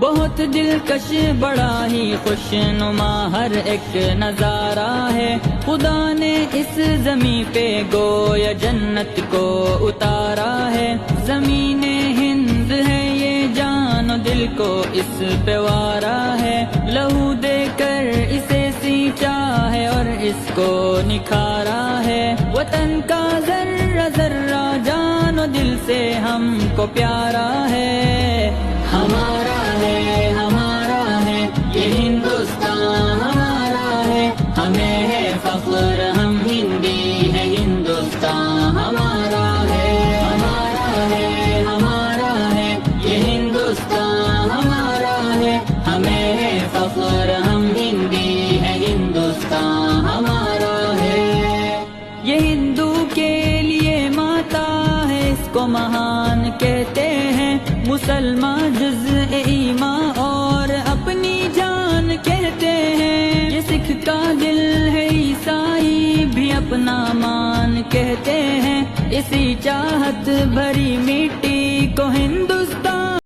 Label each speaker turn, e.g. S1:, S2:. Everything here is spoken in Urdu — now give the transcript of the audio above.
S1: بہت دلکش بڑا ہی خوش نما ہر ایک نظارہ ہے، خدا نے اس زمین پہ گویا جنت کو اتارا ہے۔ زمین ہند ہے یہ جان و دل کو اس پہ وارا ہے، لہو دے کر اسے سینچا ہے اور اس کو نکھارا ہے۔ وطن کا ذرہ ذرہ جان و دل سے ہم کو پیارا ہے، ہمارا ہے ہمارا ہے یہ ہندوستان ہمارا ہے، ہمیں ہے فخر ہم ہندی ہے، ہندوستان ہمارا ہے، ہمارا ہے ہمارا ہے یہ ہندوستان ہمارا ہے، ہمیں ہے فخر ہم ہندی ہے، ہندوستان ہمارا ہے۔ یہ ہندو کے لیے ماتا ہے، اس کو مہان کہتے ہیں، مسلمان جزء ایمان اور اپنی جان کہتے ہیں، یہ سکھ کا دل ہے عیسائی بھی اپنا مان کہتے ہیں، اسی چاہت بھری مٹی کو ہندوستان